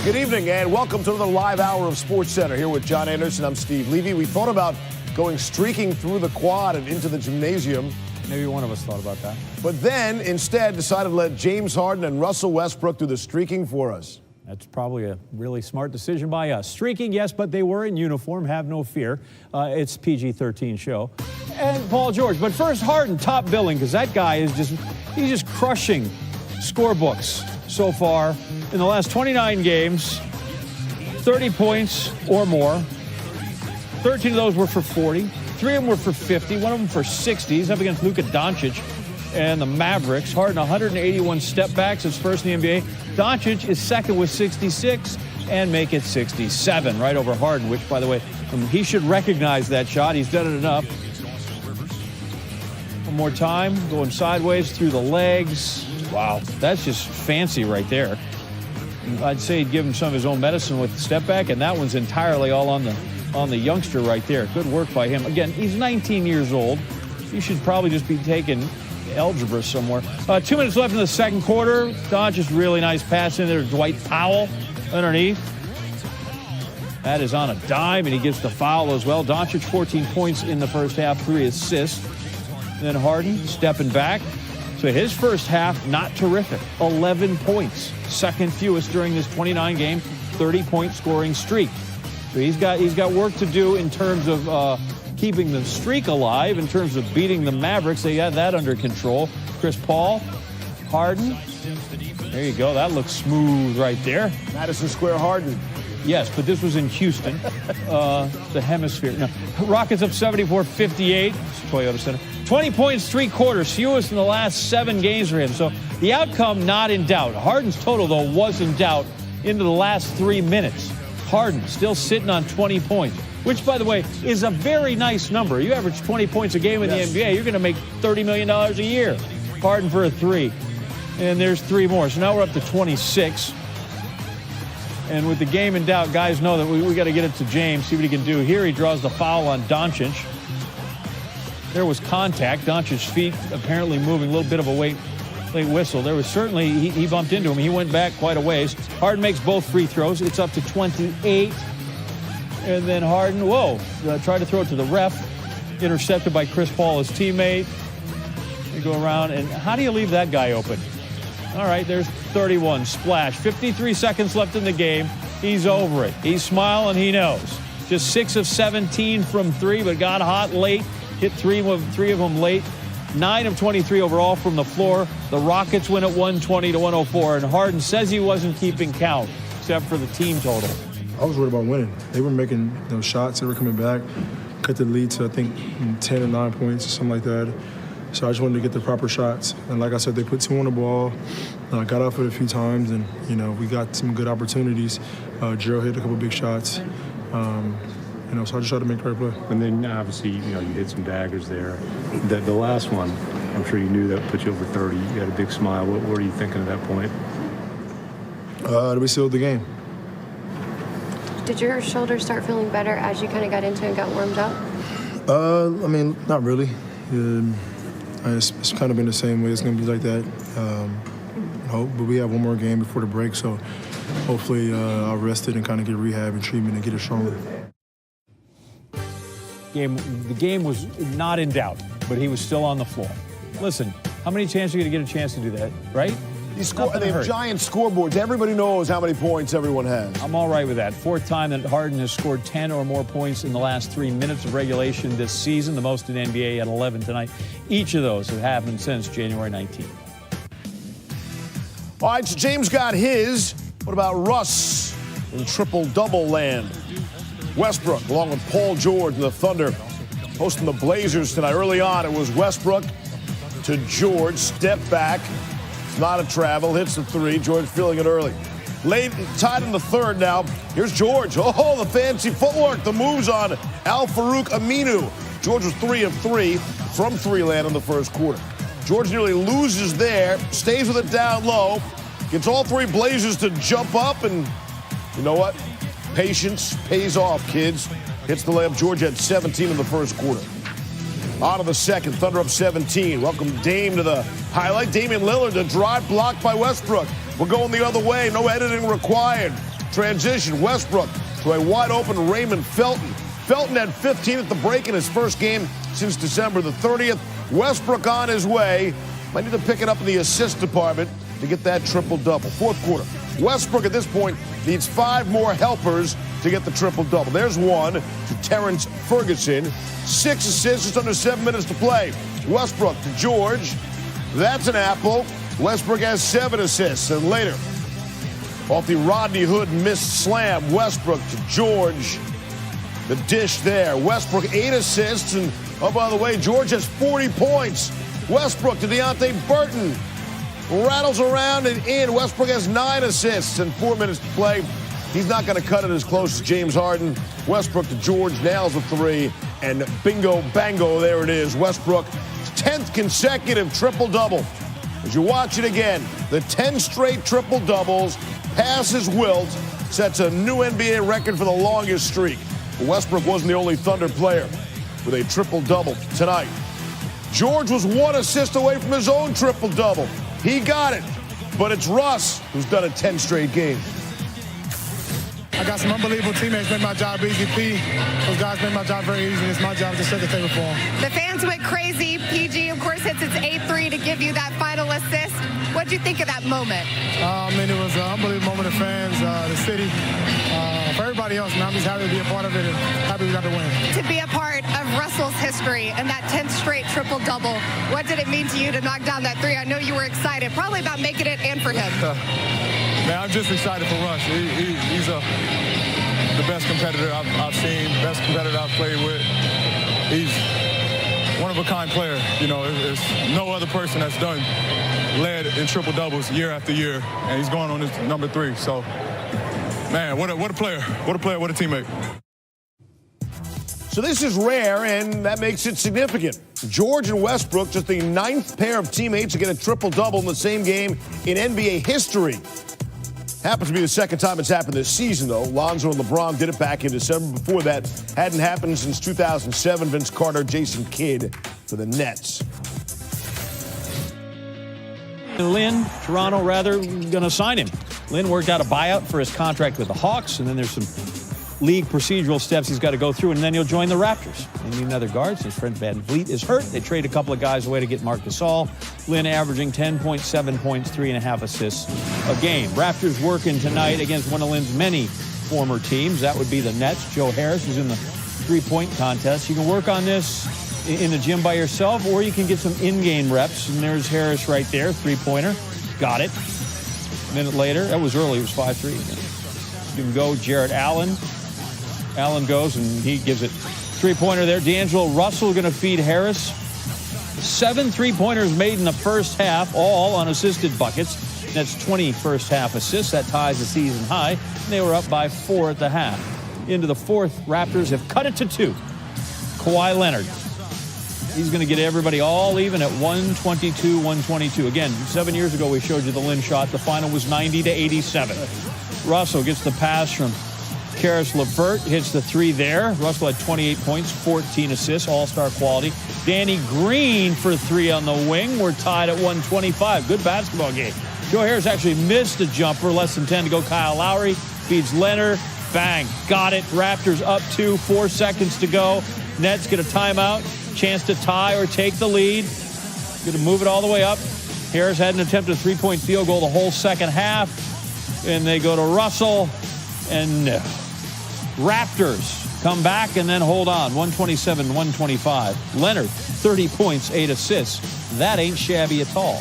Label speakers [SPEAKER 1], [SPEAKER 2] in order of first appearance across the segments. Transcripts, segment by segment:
[SPEAKER 1] Good evening and welcome to another live hour of Sports Center. Here with John Anderson, I'm Steve Levy. We thought about going streaking through the quad and into the gymnasium.
[SPEAKER 2] Maybe one of us thought about that.
[SPEAKER 1] But then instead decided to let James Harden and Russell Westbrook do the streaking for us.
[SPEAKER 2] That's probably a really smart decision by us. Streaking, yes, but they were in uniform. Have no fear. It's PG-13 show. And Paul George. But first, Harden, top billing, because that guy is he's just crushing scorebooks so far in the last 29 games. 30 points or more. 13 of those were for 40. 3 of them were for 50. One of them for 60. He's up against Luka Doncic and the Mavericks. Harden, 181 step backs, his first in the NBA. Doncic is second with 66 and make it 67, right over Harden, which, by the way, he should recognize that shot. He's done it enough. One more time, going sideways through the legs. Wow, that's just fancy right there. I'd say he'd give him some of his own medicine with the step back, and that one's entirely all on the youngster right there. Good work by him. Again, he's 19 years old. He should probably just be taking algebra somewhere. 2 minutes left in the second quarter. Doncic, really nice pass in there to Dwight Powell underneath. That is on a dime, and he gets the foul as well. Doncic, 14 points in the first half, 3 assists. And then Harden stepping back. So his first half, not terrific. 11 points. Second fewest during this 29-game, 30-point scoring streak. So he's got work to do in terms of keeping the streak alive, in terms of beating the Mavericks. They got that under control. Chris Paul, Harden. There you go. That looks smooth right there.
[SPEAKER 1] Madison Square Harden.
[SPEAKER 2] Yes, but this was in Houston, the hemisphere. No, Rockets up 74-58. Toyota Center. 20 points, 3 quarters, fewest in the last 7 games for him. So the outcome not in doubt. Harden's total, though, was in doubt into the last 3 minutes. Harden still sitting on 20 points, which, by the way, is a very nice number. You average 20 points a game in the NBA, you're going to make $30 million a year. Harden for a 3. And there's 3 more. So now we're up to 26. And with the game in doubt, guys know that we got to get it to James, see what he can do. Here he draws the foul on Doncic. There was contact. Doncic's feet apparently moving, a little bit of a late whistle. There was certainly, he bumped into him. He went back quite a ways. Harden makes both free throws. It's up to 28. And then Harden, tried to throw it to the ref. Intercepted by Chris Paul, his teammate. They go around, and how do you leave that guy open? All right, there's 31, splash. 53 seconds left in the game. He's over it. He's smiling, he knows. Just 6 of 17 from 3, but got hot late. Hit 3 of them late. 9 of 23 overall from the floor. The Rockets win at 120-104, and Harden says he wasn't keeping count, except for the team total.
[SPEAKER 3] I was worried about winning. They were making those shots. They were coming back. Cut the lead to, I think, 10 or 9 points or something like that. So I just wanted to get the proper shots. And like I said, they put 2 on the ball. Got off it a few times, and, we got some good opportunities. Gerald hit a couple big shots. So I just tried to make the right play.
[SPEAKER 4] And then, obviously, you hit some daggers there. The last one, I'm sure you knew that put you over 30. You had a big smile. What were you thinking at that point?
[SPEAKER 3] We sealed the game.
[SPEAKER 5] Did your shoulder start feeling better as you kind of got into it and got warmed up?
[SPEAKER 3] Not really. It's kind of been the same way. It's going to be like that. But we have one more game before the break, so hopefully I'll rest it and kind of get rehab and treatment and get it stronger.
[SPEAKER 2] The game was not in doubt, but he was still on the floor. Listen, how many chances are you going to get a chance to do that, right?
[SPEAKER 1] They have giant scoreboards. Everybody knows how many points everyone has.
[SPEAKER 2] I'm all right with that. 4th time that Harden has scored 10 or more points in the last 3 minutes of regulation this season, the most in NBA at 11 tonight. Each of those have happened since January 19th.
[SPEAKER 1] All right, so James got his. What about Russ in triple-double land? Westbrook, along with Paul George and the Thunder, hosting the Blazers tonight. Early on, it was Westbrook to George, step back. It's not a travel, hits the 3. George feeling it early. Late, tied in the third now. Here's George. Oh, the fancy footwork, the moves on Al-Farouq Aminu. George was 3 of 3 from 3 land in the first quarter. George nearly loses there, stays with it down low, gets all 3 Blazers to jump up, and you know what? Patience pays off, kids. Hits the layup. George had 17 in the first quarter. On to the second. Thunder up 17. Welcome Dame to the highlight. Damian Lillard, a drive blocked by Westbrook. We're going the other way. No editing required. Transition, Westbrook to a wide-open Raymond Felton. Felton had 15 at the break in his first game since December the 30th. Westbrook on his way. Might need to pick it up in the assist department to get that triple-double. Fourth quarter. Westbrook at this point needs 5 more helpers to get the triple-double. There's one to Terrence Ferguson. 6 assists, just under 7 minutes to play. Westbrook to George. That's an apple. Westbrook has 7 assists. And later, off the Rodney Hood missed slam, Westbrook to George. The dish there. Westbrook 8 assists. And, oh, by the way, George has 40 points. Westbrook to Deonte Burton. Rattles around and in. Westbrook has 9 assists and 4 minutes to play. He's not going to cut it as close as James Harden. Westbrook to George, nails a 3. And bingo, bango, there it is. Westbrook, 10th consecutive triple-double. As you watch it again, the 10 straight triple-doubles, passes Wilt, sets a new NBA record for the longest streak. But Westbrook wasn't the only Thunder player with a triple-double tonight. George was 1 assist away from his own triple-double. He got it, but it's Russ who's done it 10 straight games.
[SPEAKER 3] I got some unbelievable teammates, made my job easy. Those guys made my job very easy. It's my job to set the table for them.
[SPEAKER 6] The fans went crazy. PG, of course, hits its 8-3 to give you that final assist. What did you think of that moment?
[SPEAKER 3] I mean, it was an unbelievable moment. The fans, the city, for everybody else. And I'm just happy to be a part of it and happy we got to win.
[SPEAKER 6] To be a part of Russell's history and that 10th straight triple-double, what did it mean to you to knock down that 3? I know you were excited, probably about making it and for him.
[SPEAKER 3] Man, I'm just excited for Russ. He's the best competitor I've seen, best competitor I've played with. He's one-of-a-kind player. You know, there's no other person that's led in triple-doubles year after year, and he's going on his number 3. So, man, what a player. What a player, what a teammate.
[SPEAKER 1] So this is rare, and that makes it significant. George and Westbrook, just the 9th pair of teammates to get a triple-double in the same game in NBA history. Happens to be the second time it's happened this season, though. Lonzo and LeBron did it back in December. Before that, hadn't happened since 2007. Vince Carter, Jason Kidd for the Nets.
[SPEAKER 2] Lynn, Toronto, going to sign him. Lynn worked out a buyout for his contract with the Hawks, and then there's some league procedural steps he's got to go through, and then he'll join the Raptors. They need another guard since Fred VanVleet is hurt. They trade a couple of guys away to get Marc Gasol. Lynn averaging 10.7 points, 3.5 assists a game. Raptors working tonight against one of Lynn's many former teams. That would be the Nets. Joe Harris is in the three-point contest. You can work on this in the gym by yourself, or you can get some in-game reps. And there's Harris right there, three-pointer. Got it. A minute later, that was early, it was 5-3. You can go Jarrett Allen. Allen goes, and he gives it three-pointer there. D'Angelo Russell going to feed Harris. 7 three-pointers made in the first half, all unassisted buckets. That's 20 first-half assists. That ties the season high. And they were up by 4 at the half. Into the fourth, Raptors have cut it to 2. Kawhi Leonard. He's going to get everybody all even at 122-122. Again, 7 years ago, we showed you the Lynn shot. The final was 90-87. Russell gets the pass from Karis LeVert, hits the 3 there. Russell had 28 points, 14 assists, all-star quality. Danny Green for 3 on the wing. We're tied at 125. Good basketball game. Joe Harris actually missed a jumper, less than 10 to go. Kyle Lowry feeds Leonard. Bang, got it. Raptors up 2, 4 seconds to go. Nets get a timeout, chance to tie or take the lead. Going to move it all the way up. Harris had an attempt at a three-point field goal the whole second half. And they go to Russell. And Raptors come back and then hold on. 127-125. Leonard, 30 points, 8 assists. That ain't shabby at all.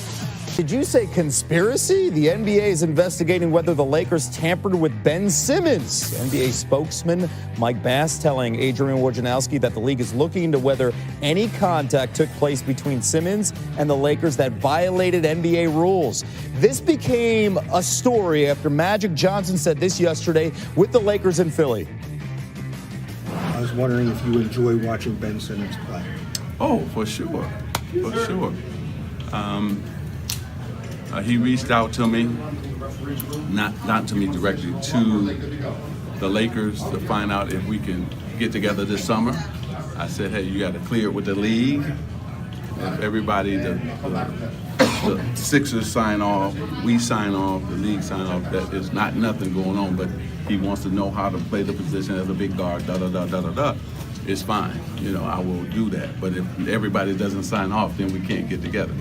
[SPEAKER 7] Did you say conspiracy? The NBA is investigating whether the Lakers tampered with Ben Simmons. NBA spokesman Mike Bass telling Adrian Wojnarowski that the league is looking into whether any contact took place between Simmons and the Lakers that violated NBA rules. This became a story after Magic Johnson said this yesterday with the Lakers in Philly.
[SPEAKER 8] I was wondering if you enjoy watching Ben Simmons play.
[SPEAKER 9] Oh, for sure. For sure. He reached out to me, not to me directly, to the Lakers to find out if we can get together this summer. I said, hey, you got to clear it with the league. If everybody, the the Sixers sign off, we sign off, the league sign off, that is not nothing going on, but he wants to know how to play the position as a big guard, da-da-da-da-da-da. It's fine. I will do that. But if everybody doesn't sign off, then we can't get together.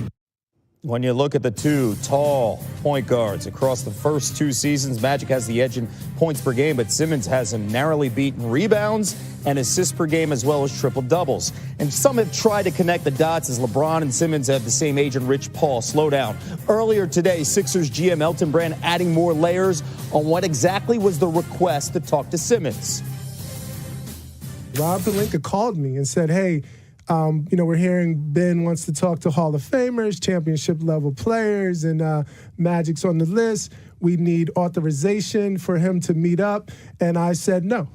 [SPEAKER 7] When you look at the two tall point guards across the first two seasons, Magic has the edge in points per game, but Simmons has him narrowly beaten rebounds and assists per game as well as triple-doubles. And some have tried to connect the dots as LeBron and Simmons have the same age, and Rich Paul. Slow down. Earlier today, Sixers GM Elton Brand adding more layers on what exactly was the request to talk to Simmons.
[SPEAKER 3] Rob Pelinka called me and said, hey, we're hearing Ben wants to talk to Hall of Famers, championship-level players, and Magic's on the list. We need authorization for him to meet up. And I said no.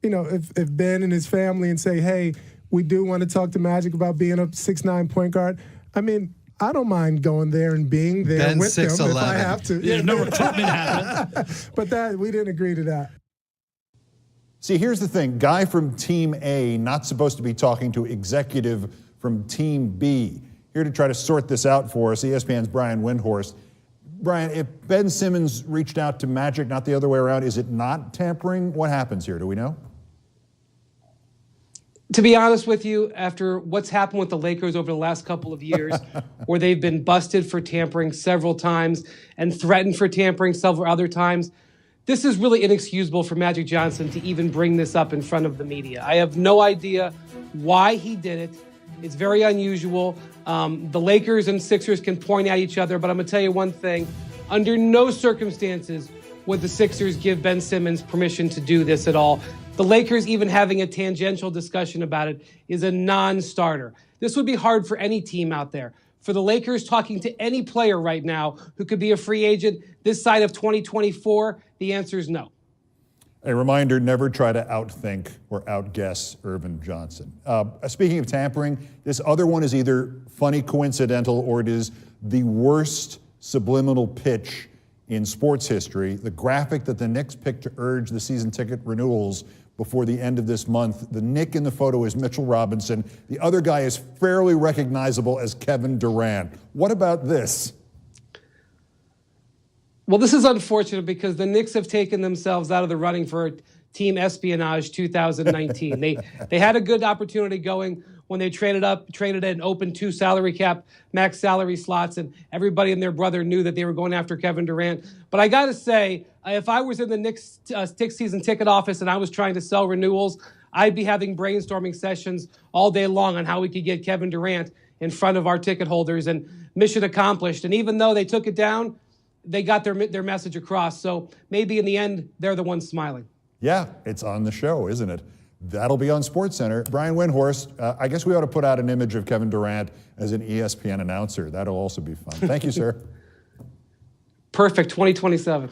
[SPEAKER 3] If Ben and his family and say, hey, we do want to talk to Magic about being a 6'9" point guard, I mean, I don't mind going there and being there
[SPEAKER 10] Ben
[SPEAKER 3] with them
[SPEAKER 10] 6'11".
[SPEAKER 3] if I have to.
[SPEAKER 2] Yeah, no recruitment happening.
[SPEAKER 3] But we didn't agree to that.
[SPEAKER 11] See, here's the thing. Guy from Team A not supposed to be talking to executive from Team B. Here to try to sort this out for us, ESPN's Brian Windhorst. Brian, if Ben Simmons reached out to Magic, not the other way around, is it not tampering? What happens here? Do we know?
[SPEAKER 12] To be honest with you, after what's happened with the Lakers over the last couple of years, where they've been busted for tampering several times and threatened for tampering several other times, this is really inexcusable for Magic Johnson to even bring this up in front of the media. I have no idea why he did it. It's very unusual. The Lakers and Sixers can point at each other, but I'm going to tell you one thing. Under no circumstances would the Sixers give Ben Simmons permission to do this at all. The Lakers even having a tangential discussion about it is a non-starter. This would be hard for any team out there. For the Lakers talking to any player right now who could be a free agent this side of 2024, the answer is no.
[SPEAKER 11] A reminder, never try to outthink or outguess Irvin Johnson. Speaking of tampering, this other one is either funny coincidental or it is the worst subliminal pitch in sports history. The graphic that the Knicks picked to urge the season ticket renewals before the end of this month. The Knick in the photo is Mitchell Robinson. The other guy is fairly recognizable as Kevin Durant. What about this?
[SPEAKER 12] Well, this is unfortunate because the Knicks have taken themselves out of the running for Team Espionage 2019. They had a good opportunity going when they traded and opened 2 salary cap max salary slots, and everybody and their brother knew that they were going after Kevin Durant. But I got to say, if I was in the Knicks season ticket office and I was trying to sell renewals, I'd be having brainstorming sessions all day long on how we could get Kevin Durant in front of our ticket holders, and mission accomplished. And even though they took it down, they got their message across. So maybe in the end, they're the ones smiling.
[SPEAKER 11] Yeah, it's on the show, isn't it? That'll be on SportsCenter. Brian Windhorst, I guess we ought to put out an image of Kevin Durant as an ESPN announcer. That'll also be fun. Thank you, sir.
[SPEAKER 12] Perfect, 2027.